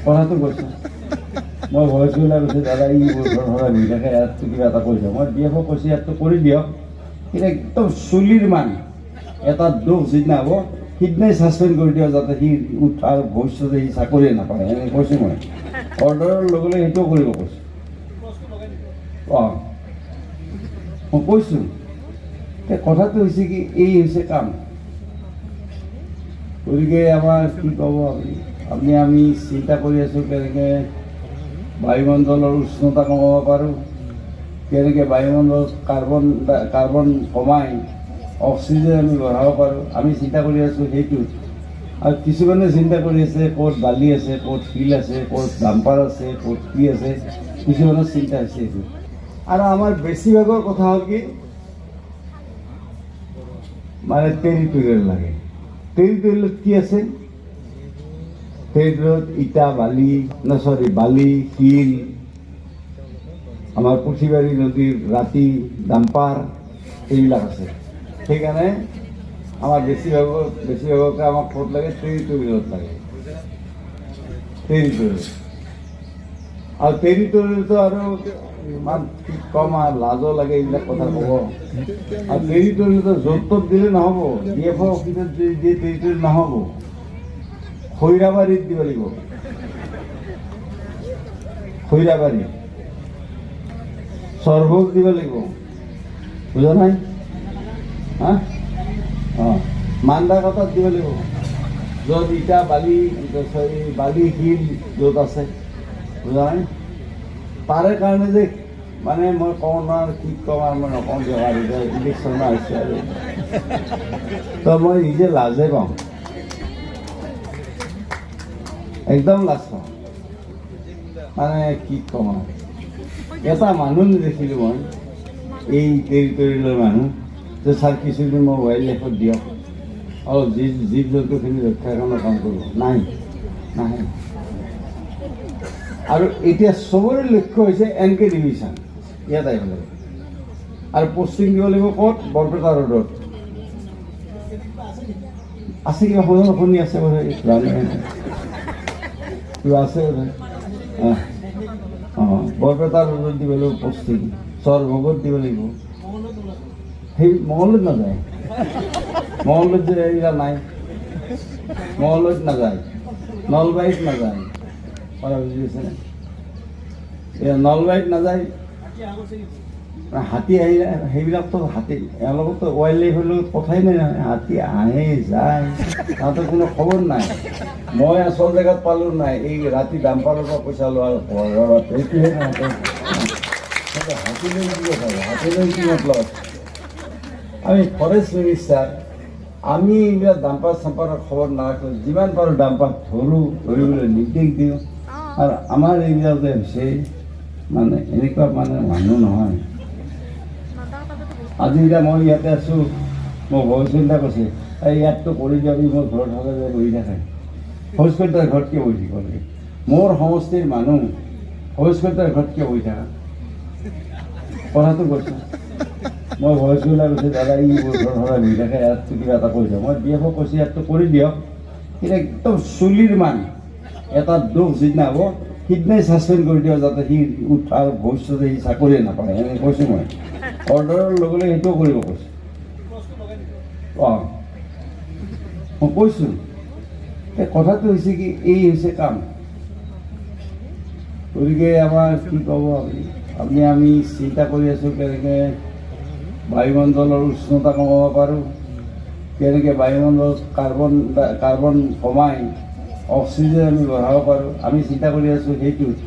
কথাটো কৈছোঁ মই ভইচ ওলাই কৈছোঁ দাদা ই ঘৰ ঘূৰি থাকে ইয়াততো কিবা এটা কৰি দিয়ক মই DF কৈছোঁ ইয়াততো কৰি দিয়ক কিন্তু একদম চুলিৰ মান এটা দুখ যিদিনা হ'ব সিদিনাই ছাছপেণ্ড কৰি দিয়ক যাতে সি উঠাৰ ভৱিষ্যতে সি চাকৰিয়ে নাপায় এনেকৈ কৈছোঁ মই অৰ্ডাৰৰ লগে লগে সেইটোও কৰিব কৈছোঁ অঁ মই কৈছোঁ কথাটো হৈছে কি এই হৈছে কাম গতিকে আমাৰ কি ক'ব আপুনি আমি চিন্তা কৰি আছোঁ কেনেকৈ বায়ুমণ্ডলৰ উষ্ণতা কমাব পাৰোঁ কেনেকৈ বায়ুমণ্ডলত কাৰ্বন কমাই অক্সিজেন আমি বঢ়াব পাৰোঁ আমি চিন্তা কৰি আছোঁ সেইটোত আৰু কিছুমানে চিন্তা কৰি আছে ক'ত বালি আছে ক'ত শিল আছে ক'ত ডাম্পাৰ আছে ক'ত কি আছে কিছুমানৰ চিন্তা হৈছে সেইটো আৰু আমাৰ বেছিভাগৰ কথা হ'ল কি মানে টেৰিটৰিয়েল লাগে টেৰিটৰিয়েলত কি আছে টেৰিটৰিয়েলত ইটা বালি বালি শিল আমাৰ পুথিবাৰী নদীৰ ৰাতি ডাম্পাৰ এইবিলাক আছে সেইকাৰণে আমাৰ বেছিভাগকে আমাক ক'ত লাগে টেৰিটৰিয়েলত লাগে টেৰিটৰিয়েল আৰু টেৰিটৰিয়েলটো আৰু ইমান কম আৰু লাজো লাগে এইবিলাক কথা ক'ব আৰু টেৰিটৰিয়েলটো য'ত ত'ত দিলে নহ'ব DF অফিচত যদি দিয়ে টেৰিটৰিয়েল নহ'ব খৈৰাবাৰীত দিব লাগিব খৈৰাবাৰী সৰ্বক দিব লাগিব বুজা নাই হা অঁ মান্দাকটাত দিব লাগিব য'ত ইটা বালি শিল য'ত আছে বুজা নাই তাৰে কাৰণে যে মানে মই কওঁ নোৱাৰোঁ কি ক'ম আৰু মই নকওঁ যে ইলেকশ্যন আহিছে আৰু তো মই নিজে লাজে পাওঁ একদম লাজ পাওঁ মানে কি ক'ম আৰু এটা মানুহ নেদেখিলোঁ মই এই টেৰিটৰিয়েলৰ মানুহ যে ছাৰ কিছুদিন মই ৱাইল্ড লাইফত দিয়ক আৰু জীৱ জন্তুখিনি ৰক্ষাৰ কাৰণে কাম কৰিব নাই নাহে আৰু এতিয়া চবৰে লক্ষ্য হৈছে NK ডিভিশ্যন ইয়াত আহিব লাগে আৰু পষ্টিং দিব লাগিব ক'ত বৰপেটা ৰোডত আছে কিবা শুনি আছে বোধ কিবা আছে বোধ অঁ বৰপেটা ৰোডত দিব লাগিব পষ্টিং সৰভোগত দিব লাগিব সেই মঙলদৈত নাযায় মঙলদৈত যে এইবিলাক নাই মঙলদৈত নাযায় নলবাৰীত নাযায় বুজি পাইছেনে নলবাৰীত নাযায় হাতী আহিলে সেইবিলাকতো হাতী এওঁলোকতো ৱাইল্ড লাইফৰ লগত কথাই নাই নহয় হাতী আহে যায় তাহাঁতৰ কোনো খবৰ নাই মই আচল জেগাত পালোঁ নাই এই ৰাতি ডাম্পাৰৰ পৰা পইচা লোৱাৰ ঘৰত সেইটোহে হাতী লৈ কি কথা হাতী লৈ কি মতলব আমি ফৰেষ্ট মিনিষ্টাৰ আমি এইবিলাক ডাম্পাৰ চাম্পাৰৰ খবৰ নাৰাখোঁ যিমান পাৰোঁ ডাম্পাৰ ধৰিবলৈ নিৰ্দেশ দিওঁ আৰু আমাৰ এইবিলাক যে হৈছে মানে এনেকুৱা মানে মানুহ নহয় আজি এতিয়া মই ইয়াতে আছোঁ মই বহুত চিন্তা কৰিছোঁ এই ইয়াততো কৰি দিবি মোৰ ঘৰত থকা যে বহি থাকে শৌচকৰ্তাৰ ঘৰত কিয় বহি থাকিব লাগে মোৰ সমষ্টিৰ মানুহ শৌচকৰ্তাৰ ঘৰত কিয় বহি থাকা কথাটো কৈছোঁ মই ভইচ ওলাই কৈছোঁ দাদা ই ঘৰ ঘূৰি থাকে ইয়াততো কিবা এটা কৰি দিয়ক মই DF কৈছোঁ ইয়াততো কৰি দিয়ক কিন্তু একদম চুলিৰ মান এটা দুখ যিদিনা হ'ব সিদিনাই ছাছপেণ্ড কৰি দিয়ক যাতে সি উঠাৰ ভৱিষ্যতে সি চাকৰিয়ে নাপায় এনেকৈ কৈছোঁ মই অৰ্ডাৰৰ লগে লগে সেইটোও কৰিব কৈছোঁ অঁ মই কৈছোঁ কথাটো হৈছে কি এই হৈছে কাম গতিকে আমাৰ কি ক'ব আপুনি আমি চিন্তা কৰি আছোঁ কেনেকৈ বায়ুমণ্ডলৰ উষ্ণতা কমাব পাৰোঁ কেনেকৈ বায়ুমণ্ডলত কাৰ্বন কমাই অক্সিজেন আমি বঢ়াব পাৰোঁ আমি চিন্তা কৰি আছোঁ সেইটোত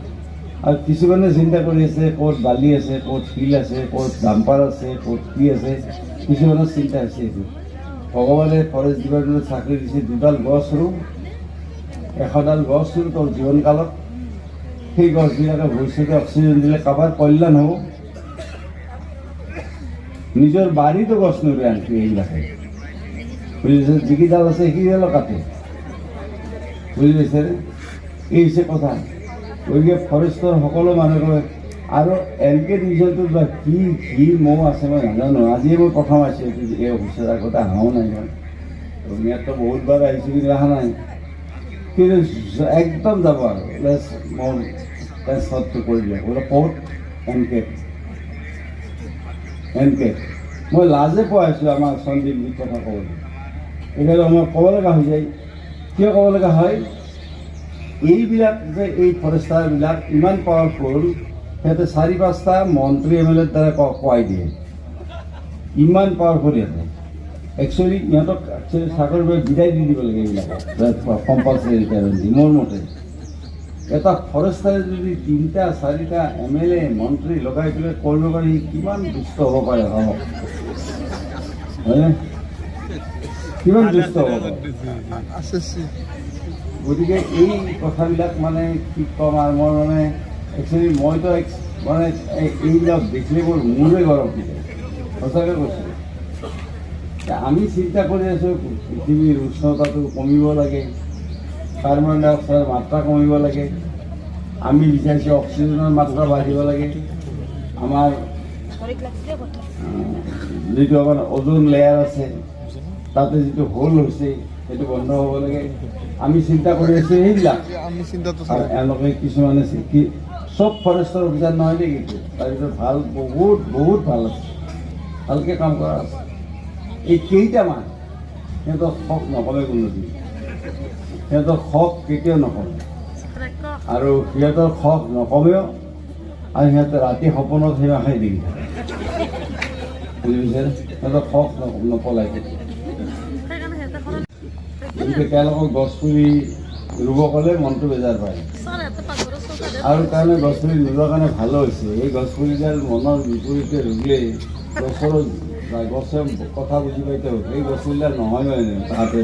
আৰু কিছুমানে চিন্তা কৰি আছে ক'ত বালি আছে ক'ত শিল আছে ক'ত ডাম্পাৰ আছে ক'ত কি আছে কিছুমানৰ চিন্তা হৈছে সেইটো ভগৱানে ফৰেষ্ট ডিপাৰ্টমেণ্টত চাকৰি দিছে 2ডাল গছ ৰুওঁ 100ডাল গছ ৰুওঁ তোৰ জীৱনকালত সেই গছবিলাকে ভৱিষ্যতে অক্সিজেন দিলে কাৰোবাৰ কল্যাণ হ'ব নিজৰ বাৰীতো গছ নোৰোৱে আনকি এইবিলাকে বুজি পাইছে যিকেইডাল আছে সেইকেইডালো কাটে বুজি পাইছেনে এই হৈছে কথা গতিকে ফৰেষ্টৰ সকলো মানুহে আৰু NK ডিভিশ্যনটোত বা কি মৌ আছে মই নাজানো আজিয়ে মই প্ৰথম আহিছোঁ এই অফিচত আগতে অহাও নাই মই ইয়াততো বহুতবাৰ আহিছোঁ কিন্তু অহা নাই কিন্তু একদম যাব আৰু মোৰ টেষ্টটো কৰি দিয়ক বোলে ক'ত এনকেট মই লাজে পোৱা আছোঁ আমাৰ সন্দীপ কথা ক'বলৈ এইবিলাক মই ক'ব লগা হৈ যায় কিয় ক'ব লগা হয় এইবিলাক যে এই ফৰেষ্টাৰবিলাক ইমান পাৱাৰফুল সিহঁতে 4-5টা মন্ত্ৰী MLA ৰ দ্বাৰা কোৱাই দিয়ে ইমান পাৱাৰফুল সিহঁতে একচুৱেলি ইহঁতক চাকৰিৰ পৰা বিদায় দি দিব লাগে এইবিলাকক কম্পালচাৰী ৰিটায়াৰমেণ্ট দি মোৰ মতে এটা ফৰেষ্টাৰে যদি 3টা 4টা MLA মন্ত্ৰী লগাই পেলাই কৰিব পাৰি কিমান দুষ্ট হ'ব পাৰে ভাবক হয়নে কিমান দুষ্ট হ'ব পাৰে গতিকে এই কথাবিলাক মানে কি ক'ম আৰু মই মানে একচুৱেলি মইতো মানে এইবিলাক দেখিলে মোৰে গৰম উঠি যায় সঁচাকৈ কৈছোঁ আমি চিন্তা কৰি আছোঁ পৃথিৱীৰ উষ্ণতাটো কমিব লাগে কাৰ্বন ডাই অক্সাইডৰ মাত্ৰা কমিব লাগে আমি বিচাৰিছোঁ অক্সিজেনৰ মাত্ৰা বাঢ়িব লাগে আমাৰ যিটো আমাৰ ওজন লেয়াৰ আছে তাতে যিটো হোল হৈছে সেইটো বন্ধ হ'ব লাগে আমি চিন্তা কৰি আছোঁ সেইবিলাক আৰু এওঁলোকে কিছুমানে চব ফৰেষ্টৰ অফিচাৰ নহয় নেকি তাৰ ভিতৰত ভাল বহুত ভাল আছে ভালকৈ কাম কৰা আছে এই কেইটামান সিহঁতৰ শক নকমে কোনোদিন সিহঁতৰ শক কেতিয়াও নকমে আৰু সিহঁতৰ শক নকমেও আৰু সিহঁতে ৰাতি সপোনত সেৱা খাই দেখি থাকে বুজি পাইছে সিহঁতৰ শক নপলাই গতিকে তেওঁলোকক গছপুলি ৰুব ক'লে মনটো বেজাৰ পায় আৰু কাৰণে গছপুলি ৰুবৰ কাৰণে ভালো হৈছে এই গছপুলিডাল মনৰ বিপৰীতে ৰুলে গছে কথা বুজি পাইতে হ'ল এই গছপুলিডাল নহয় মানে তাহাঁতে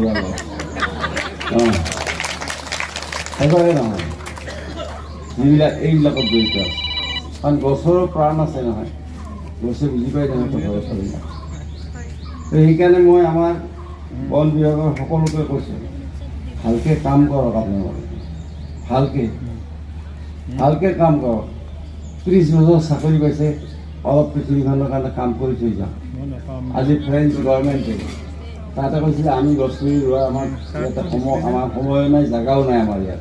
অঁ একেবাৰে নহয় যিবিলাক এইবিলাকত জড়িত আছে কাৰণ গছৰো প্ৰাণ আছে নহয় গছে বুজি পাই নহয় গছবিলাক সেইকাৰণে মই আমাৰ বন বিভাগৰ সকলোকে কৈছোঁ ভালকৈ কাম কৰক আপোনালোকে ভালকৈ কাম কৰক 30 বছৰ চাকৰি পাইছে অলপ পৃথিৱীখনৰ কাৰণে কাম কৰি থৈ যাওঁ আজি ফ্ৰেঞ্চ গভৰ্ণমেণ্টে তাতে কৈছিলে আমি গছ পুলি ৰোৱা আমাৰ ইয়াতে আমাৰ সময় নাই জেগাও নাই আমাৰ ইয়াত